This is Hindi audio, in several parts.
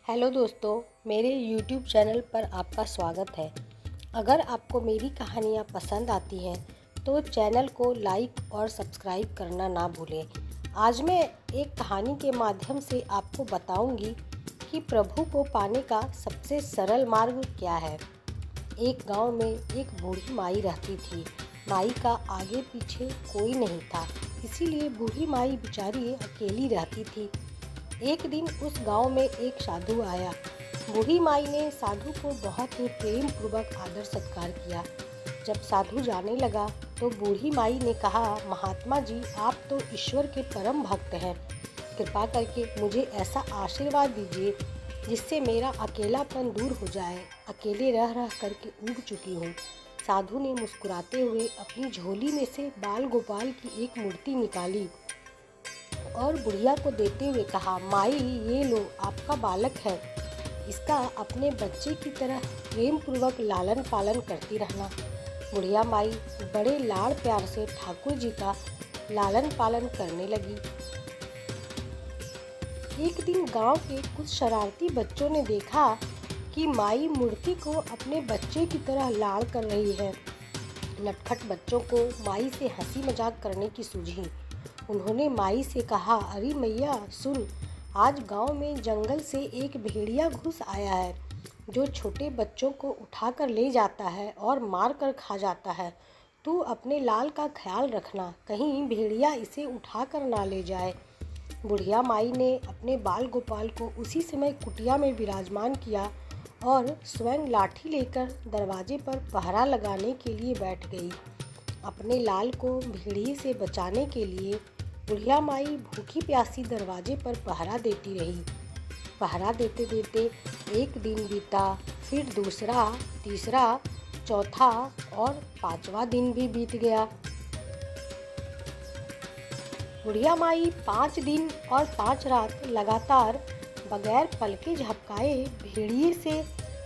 हेलो दोस्तों, मेरे YouTube चैनल पर आपका स्वागत है। अगर आपको मेरी कहानियाँ पसंद आती हैं तो चैनल को लाइक और सब्सक्राइब करना ना भूलें। आज मैं एक कहानी के माध्यम से आपको बताऊंगी कि प्रभु को पाने का सबसे सरल मार्ग क्या है। एक गांव में एक बूढ़ी माई रहती थी। माई का आगे पीछे कोई नहीं था, इसीलिए बूढ़ी माई बेचारी अकेली रहती थी। एक दिन उस गांव में एक साधु आया। बूढ़ी माई ने साधु को बहुत ही प्रेम पूर्वक आदर सत्कार किया। जब साधु जाने लगा तो बूढ़ी माई ने कहा, महात्मा जी, आप तो ईश्वर के परम भक्त हैं। कृपा करके मुझे ऐसा आशीर्वाद दीजिए जिससे मेरा अकेलापन दूर हो जाए। अकेले रह रह करके ऊब चुकी हूँ। साधु ने मुस्कुराते हुए अपनी झोली में से बाल गोपाल की एक मूर्ति निकाली और बुढ़िया को देते हुए कहा, माई, ये लो, आपका बालक है। इसका अपने बच्चे की तरह प्रेम पूर्वक लालन पालन करती रहना। बुढ़िया माई बड़े लाड़ प्यार से ठाकुर जी का लालन पालन करने लगी। एक दिन गांव के कुछ शरारती बच्चों ने देखा कि माई मूर्ति को अपने बच्चे की तरह लाड़ कर रही है। नटखट बच्चों को माई से हंसी मजाक करने की सूझी। उन्होंने माई से कहा, अरे मैया सुन, आज गांव में जंगल से एक भेड़िया घुस आया है जो छोटे बच्चों को उठाकर ले जाता है और मार कर खा जाता है। तू अपने लाल का ख्याल रखना, कहीं भेड़िया इसे उठाकर ना ले जाए। बुढ़िया माई ने अपने बाल गोपाल को उसी समय कुटिया में विराजमान किया और स्वयं लाठी लेकर दरवाजे पर पहरा लगाने के लिए बैठ गई। अपने लाल को भेड़िए से बचाने के लिए बुढ़िया माई भूखी प्यासी दरवाजे पर पहरा देती रही। पहरा देते देते एक दिन बीता, फिर दूसरा, तीसरा, चौथा और पांचवा दिन भी बीत गया। बुढ़िया माई 5 दिन और 5 रात लगातार बगैर पलके झपकाए भेड़िए से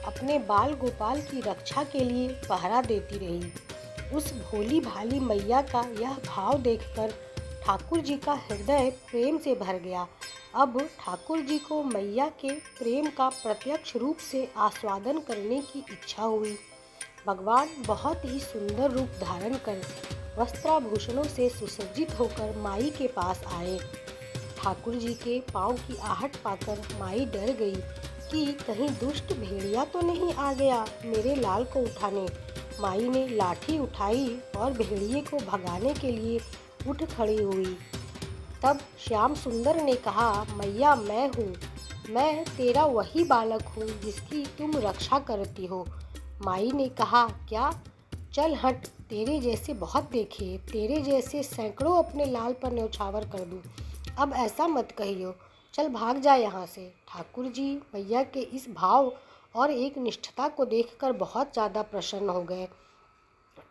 अपने बाल गोपाल की रक्षा के लिए पहरा देती रही। उस भोली भाली मैया का यह भाव देखकर ठाकुर जी का हृदय प्रेम से भर गया। अब ठाकुर जी को मैया के प्रेम का प्रत्यक्ष रूप से आस्वादन करने की इच्छा हुई। भगवान बहुत ही सुंदर रूप धारण कर वस्त्राभूषणों से सुसज्जित होकर माई के पास आए। ठाकुर जी के पांव की आहट पाकर माई डर गई कि कहीं दुष्ट भेड़िया तो नहीं आ गया मेरे लाल को उठाने। माई ने लाठी उठाई और भेड़िए को भगाने के लिए उठ खड़ी हुई। तब श्याम सुंदर ने कहा, मैया, मैं तेरा वही बालक हूँ जिसकी तुम रक्षा करती हो। माई ने कहा, क्या? चल हट, तेरे जैसे बहुत देखे, तेरे जैसे सैकड़ों अपने लाल पर न्यौछावर कर दूँ। अब ऐसा मत कहियो, चल भाग जा यहाँ से। ठाकुर जी मैया के इस भाव और एक निष्ठता को देखकर बहुत ज़्यादा प्रसन्न हो गए।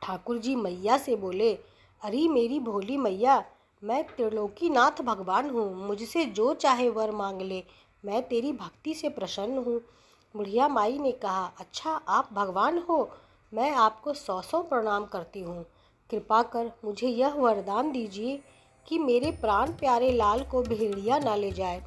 ठाकुर जी मैया से बोले, अरे मेरी भोली मैया, मैं त्रिलोकीनाथ भगवान हूँ, मुझसे जो चाहे वर मांग ले, मैं तेरी भक्ति से प्रसन्न हूँ। बुढ़िया माई ने कहा, अच्छा आप भगवान हो, मैं आपको 100 प्रणाम करती हूँ। कृपा कर मुझे यह वरदान दीजिए कि मेरे प्राण प्यारे लाल को भेड़िया ना ले जाए।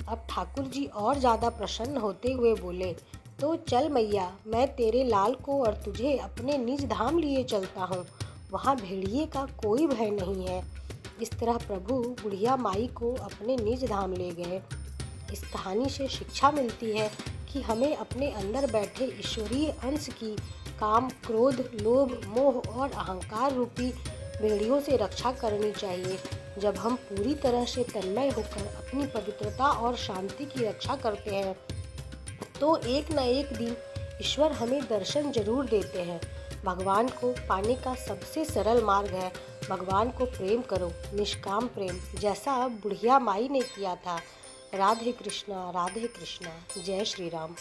अब ठाकुर जी और ज़्यादा प्रसन्न होते हुए बोले, तो चल मैया, मैं तेरे लाल को और तुझे अपने निज धाम लिए चलता हूँ, वहाँ भेड़िए का कोई भय नहीं है। इस तरह प्रभु बुढ़िया माई को अपने निज धाम ले गए। इस कहानी से शिक्षा मिलती है कि हमें अपने अंदर बैठे ईश्वरीय अंश की काम, क्रोध, लोभ, मोह और अहंकार रूपी भेड़ियों से रक्षा करनी चाहिए। जब हम पूरी तरह से तन्मय होकर अपनी पवित्रता और शांति की रक्षा करते हैं तो एक न एक दिन ईश्वर हमें दर्शन जरूर देते हैं। भगवान को पाने का सबसे सरल मार्ग है भगवान को प्रेम करो, निष्काम प्रेम, जैसा बुढ़िया माई ने किया था। राधे कृष्णा, राधे कृष्णा। जय श्री राम।